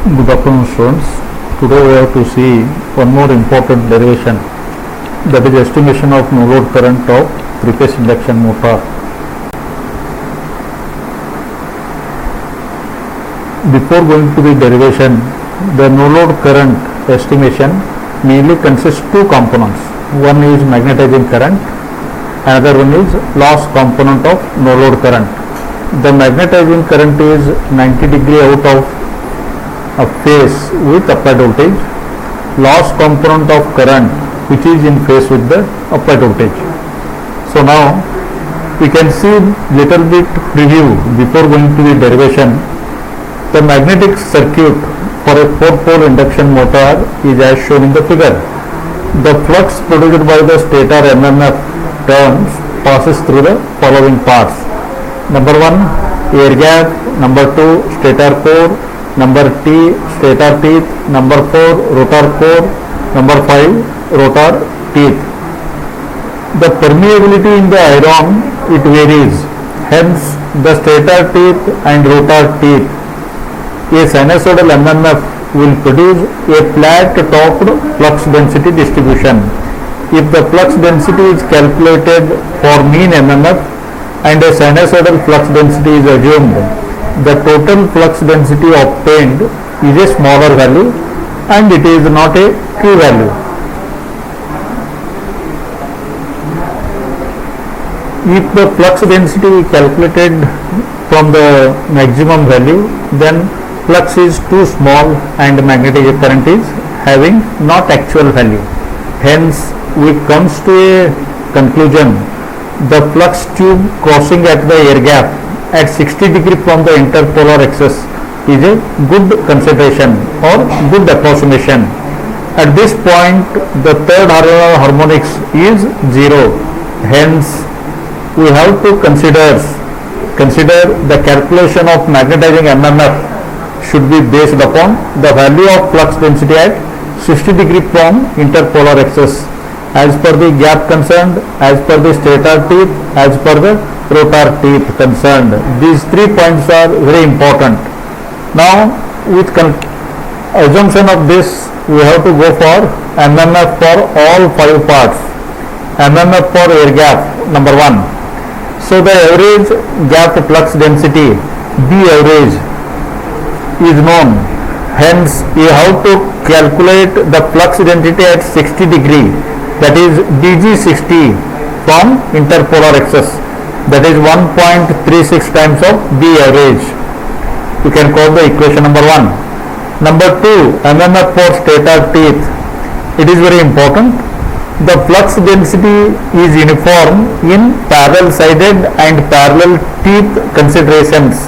Good afternoon students. Today we have to see one more important derivation, that is estimation of no load current of three-phase induction motor. Before going to the derivation, the no load current estimation mainly consists two components. One is magnetizing current, another one is loss component of no load current. The magnetizing current is 90 degree out of a phase with applied voltage. Loss component of current which is in phase with the applied voltage. So now we can see little bit preview before going to the derivation. The magnetic circuit for a 4-pole induction motor is as shown in the figure. The flux produced by the stator MMF turns passes through the following parts. Number 1, air gap. Number 2, stator core. Number T, stator teeth. Number 4, rotor core. Number 5, rotor teeth. The permeability in the iron, it varies. Hence, the stator teeth and rotor teeth. A sinusoidal MMF will produce a flat-topped flux density distribution. If the flux density is calculated for mean MMF and a sinusoidal flux density is assumed, the total flux density obtained is a smaller value and it is not a true value. If the flux density is calculated from the maximum value, then flux is too small and magnetic current is having not actual value. Hence, we comes to a conclusion. The flux tube crossing at the air gap at 60 degree from the interpolar axis is a good consideration or good approximation. At this point, the third order harmonics is 0. Hence, we have to consider the calculation of magnetizing MMF should be based upon the value of flux density at 60 degree from interpolar axis, as per the gap concerned, as per the stator teeth, as per the rotor teeth concerned. These 3 points are very important. Now, with assumption of this, we have to go for MMF for all 5 parts. MMF for air gap, number 1. So, the average gap flux density, B average, is known. Hence, you have to calculate the flux density at 60 degree, that is DG60 from interpolar axis, that is 1.36 times of B average. You can call the equation number 1. Number 2, MMF for stator teeth. It is very important. The flux density is uniform in parallel sided and parallel teeth considerations,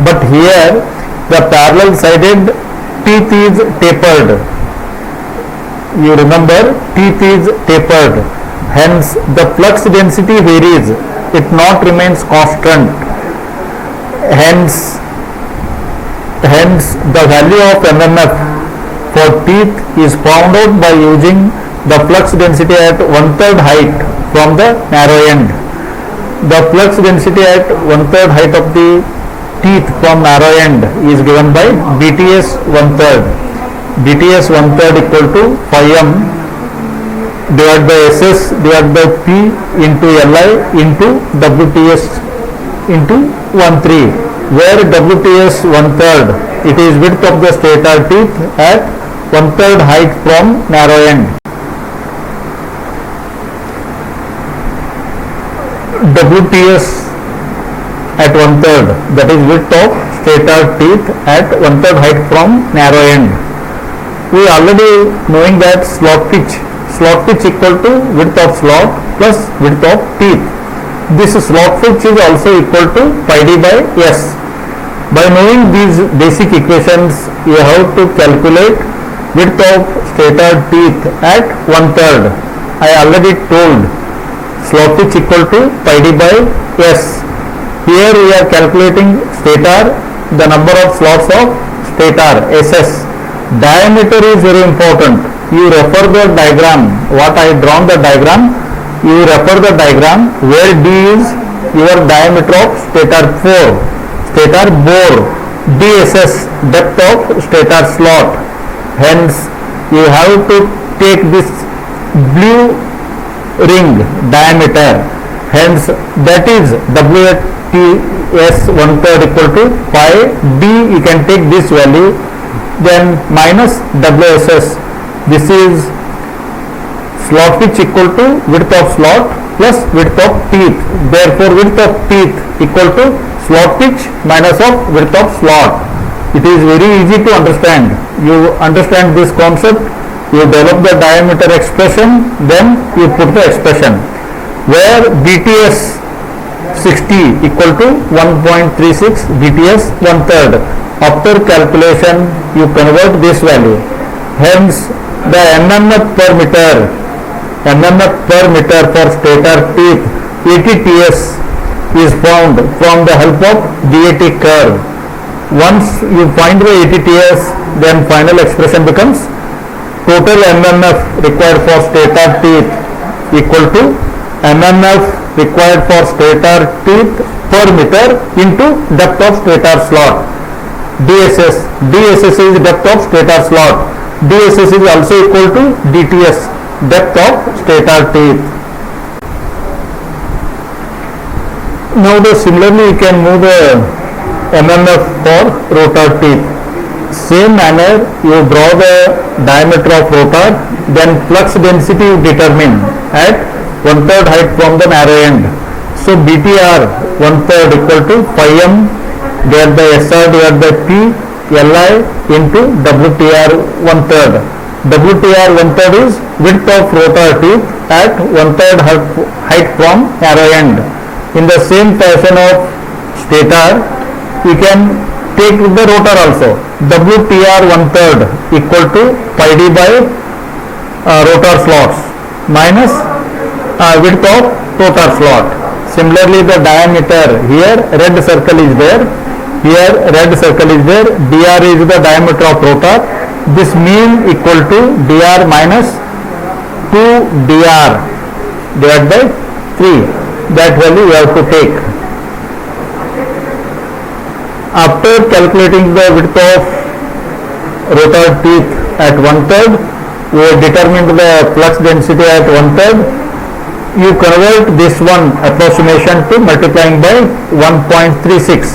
but here the parallel sided teeth is tapered. You remember, teeth is tapered. Hence, the flux density varies. It not remains constant. Hence, the value of MMF for teeth is found out by using the flux density at 1/3 height from the narrow end. The flux density at 1/3 height of the teeth from narrow end is given by DTS 1/3. DTS 1/3 equal to phi m divided by SS divided by P into Li into WTS into 1/3, where WTS 1/3, it is width of the stator teeth at 1/3 height from narrow end. WTS at 1/3, that is width of stator teeth at 1/3 height from narrow end. We already knowing that slot pitch equal to width of slot plus width of teeth. This slot pitch is also equal to pi d by S. By knowing these basic equations, you have to calculate width of stator teeth at 1/3. I already told slot pitch equal to pi d by S. Here we are calculating stator, the number of slots of stator, SS. Diameter is very important. You refer the diagram, what I drawn the diagram, you refer the diagram where D is your diameter of stator bore. D DSS, depth of stator slot. Hence you have to take this blue ring diameter, hence that is WTS 1/3 equal to pi d. You can take this value, then minus WSS. This is slot pitch equal to width of slot plus width of teeth. Therefore width of teeth equal to slot pitch minus of width of slot. It is very easy to understand. You understand this concept, you develop the diameter expression, then you put the expression where BTS 60 equal to 1.36 BTS 1/3. After calculation you convert this value, hence the mmf per meter for stator teeth 80 TS is found from the help of DAT curve. Once you find the 80 TS, then final expression becomes total mmf required for stator teeth equal to mmf required for stator teeth per meter into depth of stator slot. DSS is depth of stator slot. DSS is also equal to DTS, depth of stator teeth. Now similarly you can move the mmf for rotor teeth. Same manner you draw the diameter of rotor, then flux density you determine at 1/3 height from the narrow end. So BTR 1/3 equal to phi m divided by SR divided by P Li into WTR 1/3. WTR 1/3 is width of rotor teeth at 1/3 height from narrow end. In the same fashion of stator, you can take the rotor also. WTR 1/3 equal to pi d by rotor slots minus width of rotor slot. Similarly the diameter, here red circle is there, here red circle is there, dr is the diameter of rotor. This mean equal to dr minus 2 dr divided by 3. That value you have to take. After calculating the width of rotor teeth at 1/3, we determined the flux density at 1/3. You convert this one approximation to multiplying by 1.36,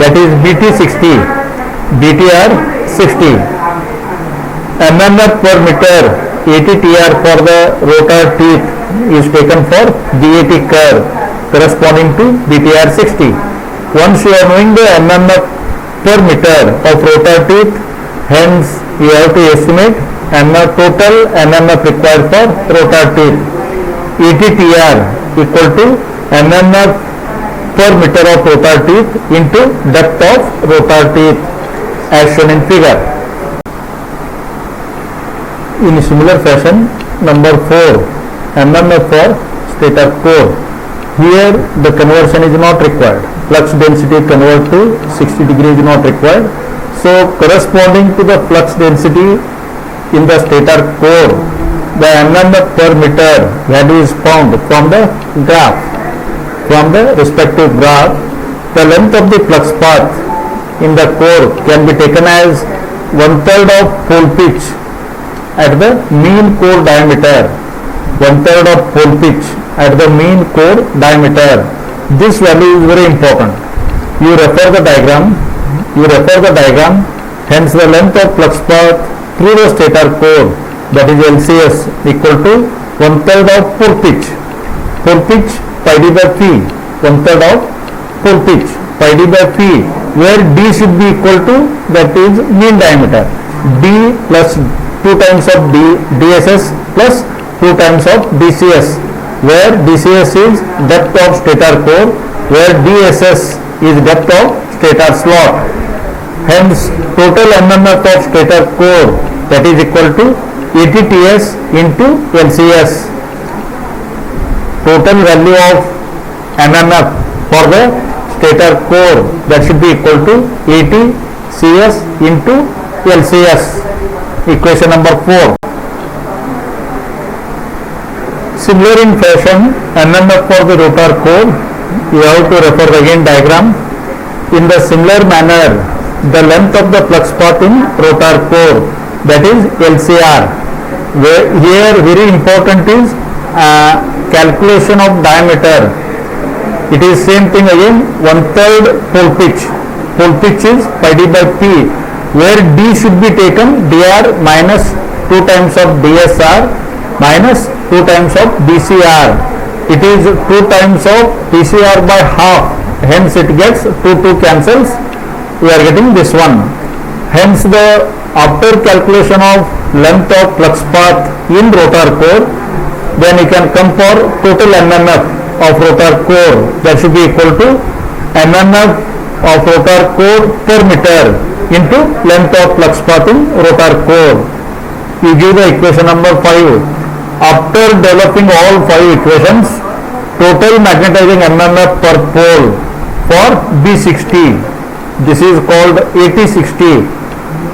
that is BT 60, BTR 60. mmf per meter 80 TR for the rotor teeth is taken for DAT curve corresponding to BTR 60. Once you are knowing the mmf per meter of rotor teeth, hence you have to estimate total mmf required for rotor teeth. 80 TR equal to mmf per meter of rotor teeth into depth of rotor teeth as shown in figure. In similar fashion, number 4, mmf for stator core. Here the conversion is not required. Flux density convert to 60 degree is not required. So corresponding to the flux density in the stator core, the mmf per meter value is found from the graph. From the respective graph, the length of the flux path in the core can be taken as 1/3 of pole pitch at the mean core diameter. 1/3 of pole pitch at the mean core diameter. This value is very important. You refer the diagram. Hence the length of flux path through the stator core, that is LCS, equal to 1/3 of pole pitch. Pole pitch pi d by p. 1/3 of pole pitch pi d by p, where d should be equal to, that is mean diameter. D plus 2 times of DSS plus 2 times of DCS, where DCS is depth of stator core, where DSS is depth of stator slot. Hence total mmf of stator core, that is equal to 80 TS into LCS. Total value of mmf for the stator core, that should be equal to 80 CS into LCS. Equation number 4. Similar in fashion, mmf for the rotor core, you have to refer again diagram. In the similar manner, the length of the flux path in rotor core, that is LCR. Where here very important is calculation of diameter. It is same thing again, 1/3 pole pitch. Pole pitch is pi d by P, where D should be taken dr minus 2 times of dsr minus 2 times of dcr. It is 2 times of dcr by half, hence it gets 2 cancels. We are getting this one. Hence the after calculation of length of flux path in rotor core, then you can come for total MMF of rotor core, that should be equal to MMF of rotor core per meter into length of flux path in rotor core. You give the equation number 5. After developing all 5 equations, total magnetizing MMF per pole for B60, this is called 80-60.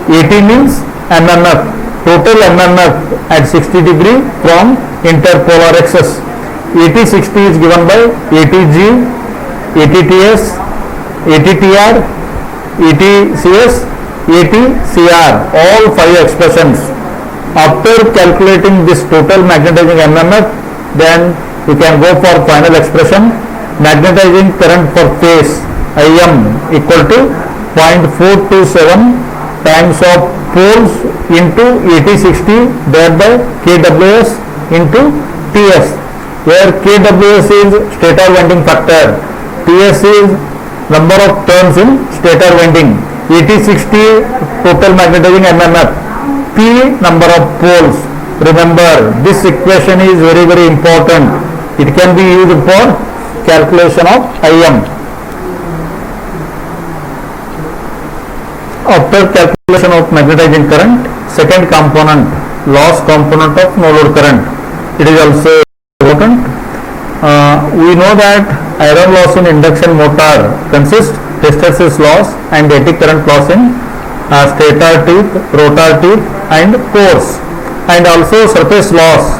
80 means MMF, total MMF at 60 degree from interpolar axis. 80-60 is given by 80G, 80TS, 80TR, 80CS, 80CR, all 5 expressions. After calculating this total magnetizing MMF, then we can go for final expression. Magnetizing current for phase IM equal to 0.427 times of poles into 80-60 divided by kWs into TS, where kWs is stator winding factor, TS is number of turns in stator winding, 80-60 total magnetizing MMF, P number of poles. Remember, this equation is very important. It can be used for calculation of IM. After calculation of magnetizing current, second component, loss component of no load current, it is also important. We know that iron loss in induction motor consists hysteresis loss and static current loss in stator teeth, rotor teeth and cores, and also surface loss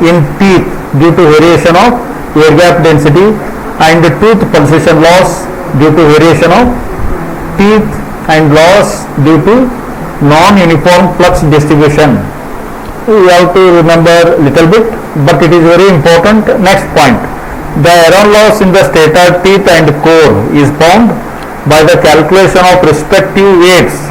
in teeth due to variation of air gap density, and tooth pulsation loss due to variation of teeth, and loss due to non-uniform flux distribution. We have to remember little bit, but it is very important. Next point, the iron loss in the stator teeth and core is found by the calculation of respective weights.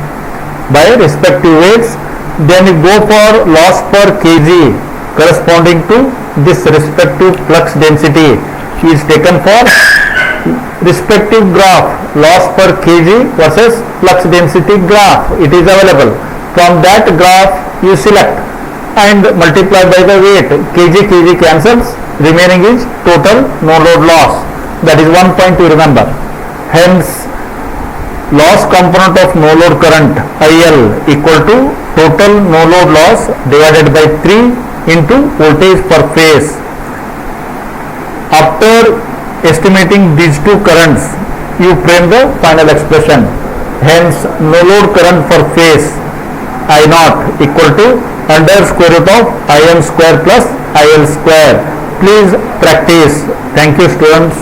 Then you go for loss per kg corresponding to this respective flux density is taken for respective graph, loss per kg versus flux density graph. It is available. From that graph you select and multiply by the weight. Kg cancels, remaining is total no load loss. That is one point to remember. Hence, loss component of no load current IL equal to total no load loss divided by 3 into voltage per phase. After estimating these two currents, you frame the final expression. Hence, no load current for phase I naught equal to under square root of IM square plus IL square. Please practice. Thank you, students.